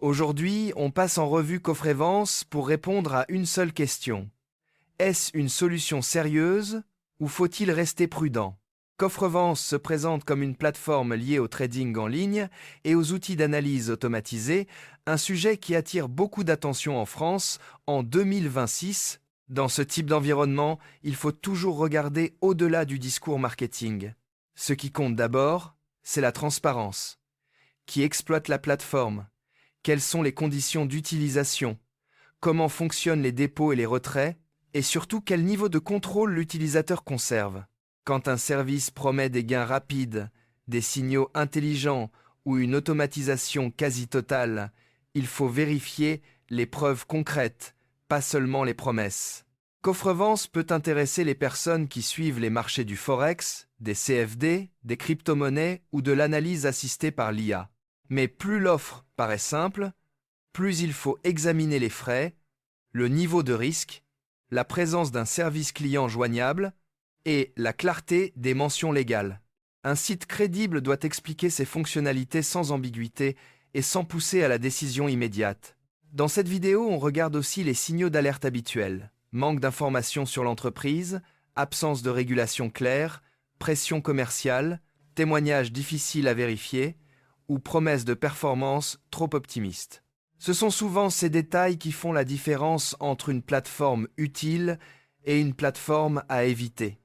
Aujourd'hui, on passe en revue Coffrevance pour répondre à une seule question. Est-ce une solution sérieuse ou faut-il rester prudent? Coffrevance se présente comme une plateforme liée au trading en ligne et aux outils d'analyse automatisés, un sujet qui attire beaucoup d'attention en France en 2026. Dans ce type d'environnement, il faut toujours regarder au-delà du discours marketing. Ce qui compte d'abord, c'est la transparence. Qui exploite la plateforme? Quelles sont les conditions d'utilisation? Comment fonctionnent les dépôts et les retraits? Et surtout, quel niveau de contrôle l'utilisateur conserve? Quand un service promet des gains rapides, des signaux intelligents ou une automatisation quasi totale, il faut vérifier les preuves concrètes, pas seulement les promesses. Coffrevance peut intéresser les personnes qui suivent les marchés du Forex, des CFD, des crypto-monnaies ou de l'analyse assistée par l'IA. Mais plus l'offre paraît simple, plus il faut examiner les frais, le niveau de risque, la présence d'un service client joignable et la clarté des mentions légales. Un site crédible doit expliquer ses fonctionnalités sans ambiguïté et sans pousser à la décision immédiate. Dans cette vidéo, on regarde aussi les signaux d'alerte habituels. Manque d'informations sur l'entreprise, absence de régulation claire, pression commerciale, témoignages difficiles à vérifier ou promesses de performance trop optimistes. Ce sont souvent ces détails qui font la différence entre une plateforme utile et une plateforme à éviter.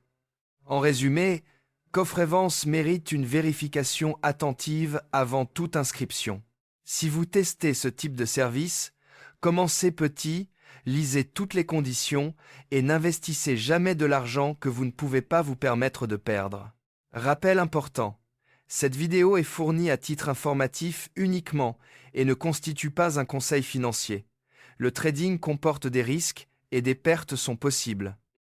En résumé, Coffrevance mérite une vérification attentive avant toute inscription. Si vous testez ce type de service, commencez petit, lisez toutes les conditions et n'investissez jamais de l'argent que vous ne pouvez pas vous permettre de perdre. Rappel important. Cette vidéo est fournie à titre informatif uniquement et ne constitue pas un conseil financier. Le trading comporte des risques et des pertes sont possibles.